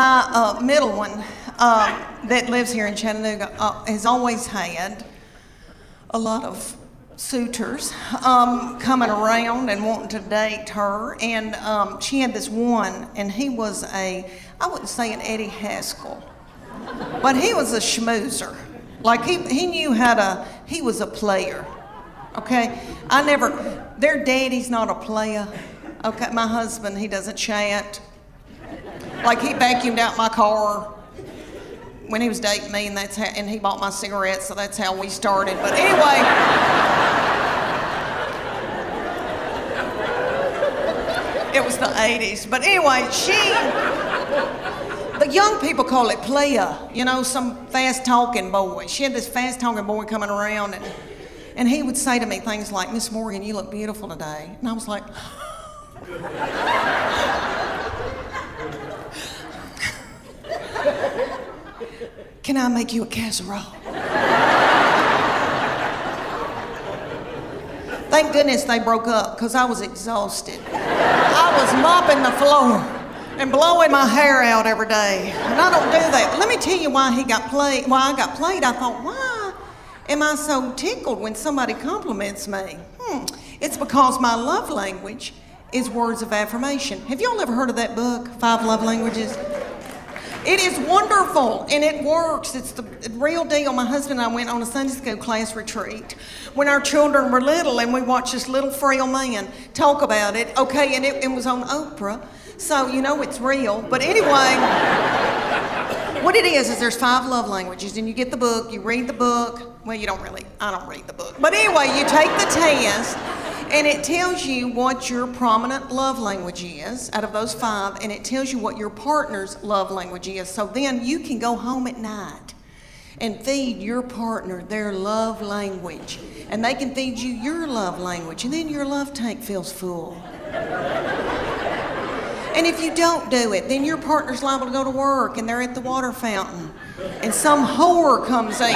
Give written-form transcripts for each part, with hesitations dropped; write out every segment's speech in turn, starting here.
My middle one that lives here in Chattanooga has always had a lot of suitors coming around and wanting to date her. And she had this one, and he was I wouldn't say an Eddie Haskell, but he was a schmoozer. Like he knew he was a player. Okay? Their daddy's not a player. Okay, my husband, he doesn't chat. Like he vacuumed out my car when he was dating me, and he bought my cigarettes, so that's how we started. But anyway, it was the 80s. But anyway, the young people call it playa, some fast-talking boy. She had this fast-talking boy coming around, and he would say to me things like, "Miss Morgan, you look beautiful today." And I was like, "Can I make you a casserole?" Thank goodness they broke up, because I was exhausted. I was mopping the floor and blowing my hair out every day. And I don't do that. Let me tell you why I got played. I thought, why am I so tickled when somebody compliments me? It's because my love language is words of affirmation. Have y'all ever heard of that book, 5 Love Languages? It is wonderful, and it works. It's the real deal. My husband and I went on a Sunday school class retreat when our children were little, and we watched this little frail man talk about it. Okay, and it was on Oprah, so it's real. But anyway, what it is there's 5 love languages, and you get the book, you read the book. Well, I don't read the book. But anyway, you take the test, and it tells you what your prominent love language is out of those 5, and it tells you what your partner's love language is. So then you can go home at night and feed your partner their love language, and they can feed you your love language, and then your love tank feels full. And if you don't do it, then your partner's liable to go to work, and they're at the water fountain, and some whore comes in.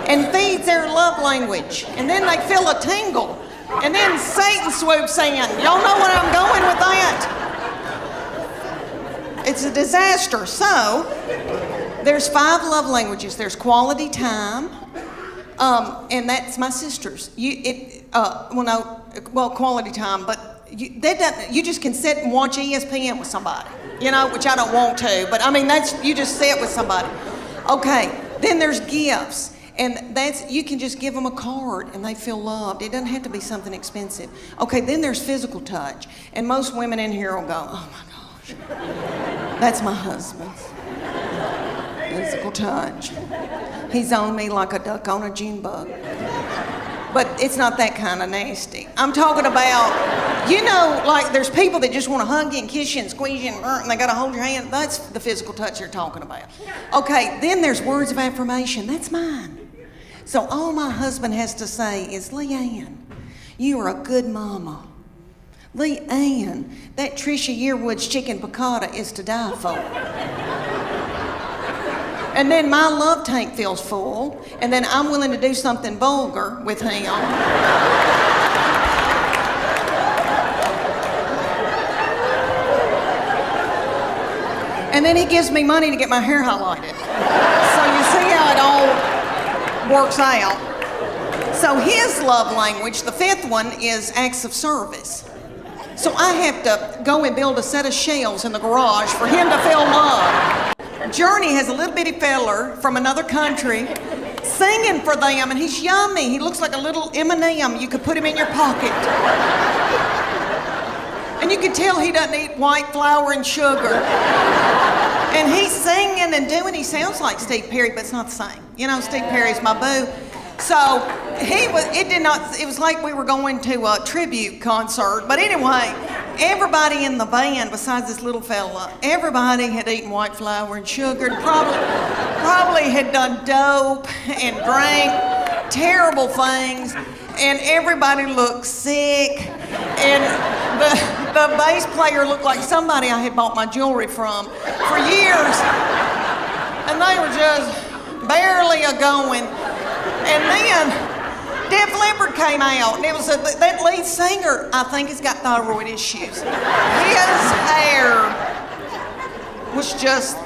And feeds their love language. And then they feel a tingle. And then Satan swoops in. Y'all know where I'm going with that? It's a disaster. So, there's 5 love languages. There's quality time, and that's my sister's. Quality time, but you just can sit and watch ESPN with somebody, which I don't want to, but you just sit with somebody. Okay, then there's gifts. And you can just give them a card and they feel loved. It doesn't have to be something expensive. Okay, then there's physical touch. And most women in here will go, "Oh my gosh, that's my husband's physical touch. He's on me like a duck on a June bug." But it's not that kind of nasty. I'm talking about, like there's people that just want to hug you and kiss you and squeeze you and they got to hold your hand. That's the physical touch you're talking about. Okay, then there's words of affirmation. That's mine. So all my husband has to say is, "Leanne, you are a good mama. Leanne, that Trisha Yearwood's chicken piccata is to die for." And then my love tank feels full, and then I'm willing to do something vulgar with him. And then he gives me money to get my hair highlighted. So you see how it all works out. So his love language, the 5th one, is acts of service. So I have to go and build a set of shelves in the garage for him to feel love. Journey has a little bitty feller from another country singing for them, and he's yummy. He looks like a little M&M. You could put him in your pocket. And you can tell he doesn't eat white flour and sugar. And he's singing and he sounds like Steve Perry, but it's not the same. Steve Perry's my boo. So it was like we were going to a tribute concert. But anyway, everybody in the band, besides this little fella, everybody had eaten white flour and sugar, and probably had done dope and drank terrible things, and everybody looked sick, and the bass player looked like somebody I had bought my jewelry from for years, and they were just barely a-going. came out, and it was that lead singer, I think, has got thyroid issues. His hair was just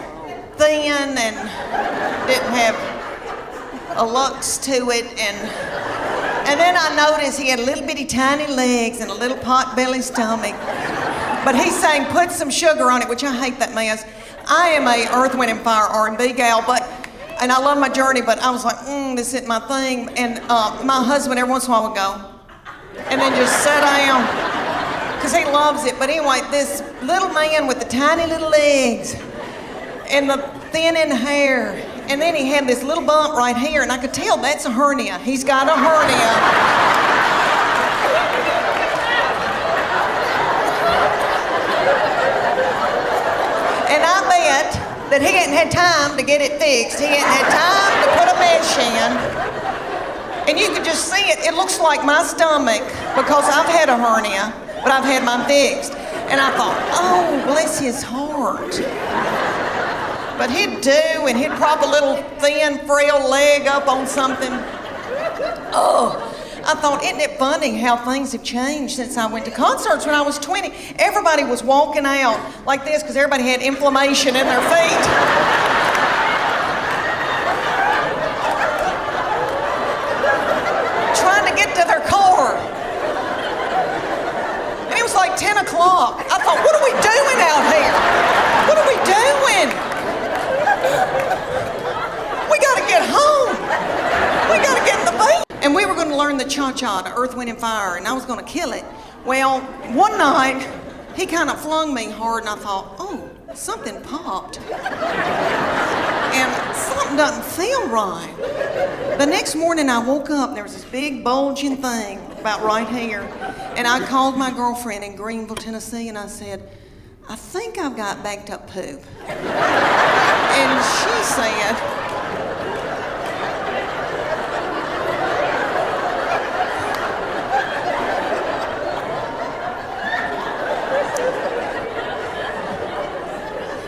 thin and didn't have a lux to it, and then I noticed he had little bitty tiny legs and a little pot-belly stomach. But he sang "Put Some Sugar on It," which I hate that mess. I am a Earth, Wind & Fire R&B gal, and I love my journey, but I was like, this isn't my thing. And my husband every once in a while would go, and then just sit down, because he loves it. But anyway, this little man with the tiny little legs and the thinning hair, and then he had this little bump right here, and I could tell that's a hernia. He's got a hernia. And I bet that he hadn't had time to get it fixed. He hadn't had time to put a mesh in. And you could just see it. It looks like my stomach, because I've had a hernia, but I've had mine fixed. And I thought, oh, bless his heart. But he'd do, and he'd prop a little thin, frail leg up on something. Oh, I thought, isn't it funny how things have changed since I went to concerts when I was 20? Everybody was walking out like this because everybody had inflammation in their feet. Trying to get to their car. And it was like 10 o'clock. I thought, what are we doing out here? What are we doing? We gotta get home. We gotta get in the beat. And we were gonna learn the cha-cha, the Earth, Wind & Fire, and I was gonna kill it. Well, one night, he kind of flung me hard, and I thought, oh, something popped. And something doesn't feel right. The next morning, I woke up, and there was this big bulging thing about right here. And I called my girlfriend in Greenville, Tennessee, and I said, I think I've got backed up poop. And she said,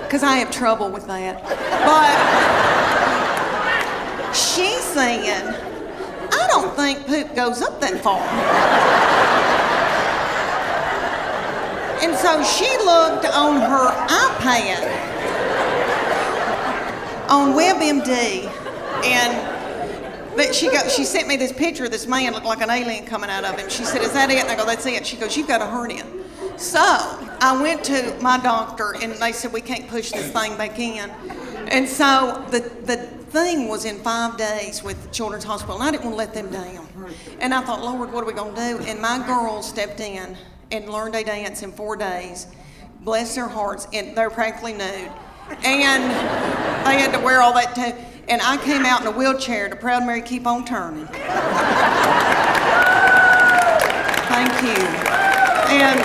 because I have trouble with that. But she said, I don't think poop goes up that far. And so she looked on her iPad on WebMD, and she sent me this picture of this man looked like an alien coming out of him. She said, is that it? And I go, that's it. She goes, you've got a hernia. So I went to my doctor, and they said, we can't push this thing back in. And so the thing was in 5 days with the Children's Hospital, and I didn't want to let them down. And I thought, Lord, what are we going to do? And my girls stepped in and learned a dance in 4 days. Bless their hearts, and they're practically nude. And they had to wear all that too. And I came out in a wheelchair to Proud Mary Keep On Turning. Thank you. And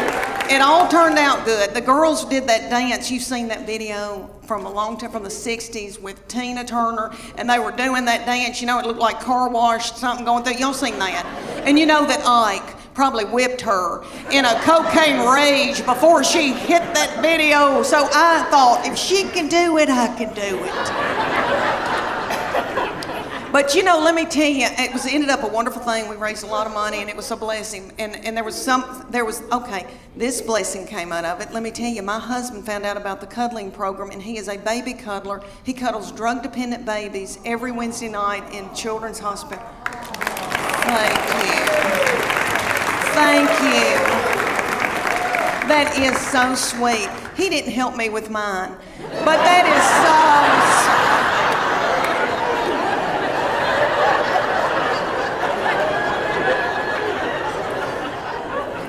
it all turned out good. The girls did that dance. You've seen that video from a long time, from the 60s with Tina Turner, and they were doing that dance. You know, it looked like car wash, something going through. Y'all seen that? And you know that Ike probably whipped her in a cocaine rage before she hit that video. So I thought, if she can do it, I can do it. But you know, let me tell you, it ended up a wonderful thing. We raised a lot of money, and it was a blessing. And this blessing came out of it. Let me tell you, my husband found out about the cuddling program, and he is a baby cuddler. He cuddles drug-dependent babies every Wednesday night in Children's Hospital. Thank you. Thank you. That is so sweet. He didn't help me with mine, but that is so sweet.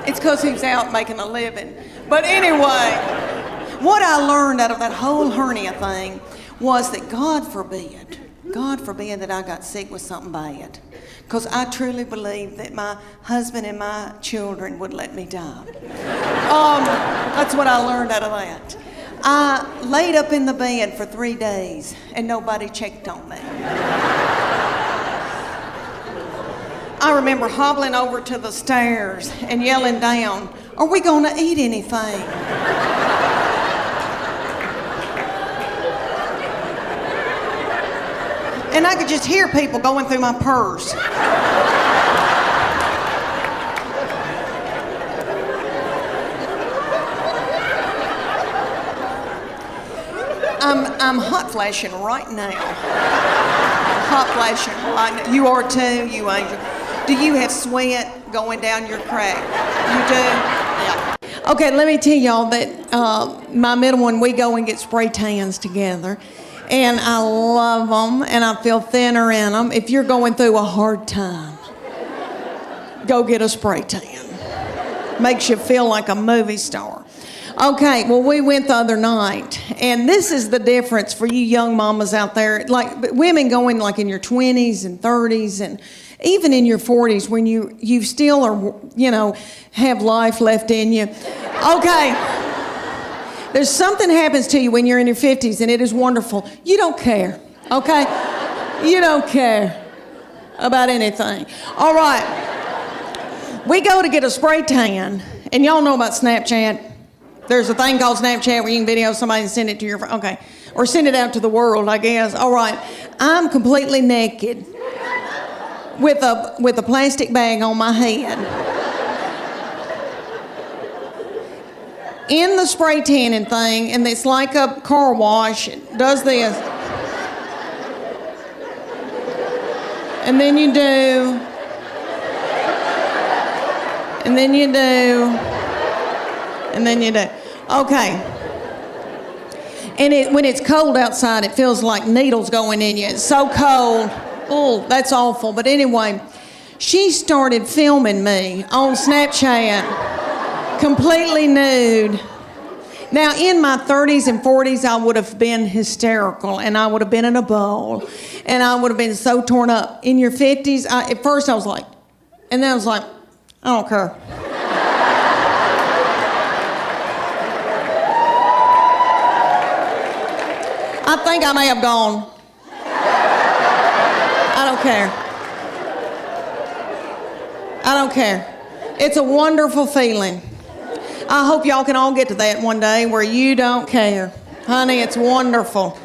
It's because he's out making a living. But anyway, what I learned out of that whole hernia thing was that God forbid that I got sick with something bad. Because I truly believe that my husband and my children would let me die. That's what I learned out of that. I laid up in the bed for 3 days and nobody checked on me. I remember hobbling over to the stairs and yelling down, are we gonna eat anything? And I could just hear people going through my purse. I'm hot flashing right now. Hot flashing right now. You are too, you angel. Do you have sweat going down your crack? You do? Yeah. Okay, let me tell y'all that my middle one, we go and get spray tans together. And I love them, and I feel thinner in them. If you're going through a hard time, go get a spray tan. Makes you feel like a movie star. Okay, well, we went the other night, and this is the difference for you young mamas out there. Like, women going like in your 20s and 30s and even in your 40s when you still are, have life left in you. Okay. There's something happens to you when you're in your 50s, and it is wonderful. You don't care, okay? You don't care about anything. All right. We go to get a spray tan, and y'all know about Snapchat. There's a thing called Snapchat where you can video somebody and send it to your friend. Okay. Or send it out to the world, I guess. All right. I'm completely naked with a plastic bag on my head. In the spray tanning thing, and it's like a car wash. It does this. And then you do. And then you do. And then you do. Okay. And when it's cold outside, it feels like needles going in you. It's so cold. Oh, that's awful. But anyway, she started filming me on Snapchat. Completely nude. Now, in my 30s and 40s, I would have been hysterical, and I would have been in a bowl, and I would have been so torn up. In your 50s, at first I was like, and then I was like, I don't care. I think I may have gone. I don't care. I don't care. It's a wonderful feeling. I hope y'all can all get to that one day where you don't care. Honey, it's wonderful.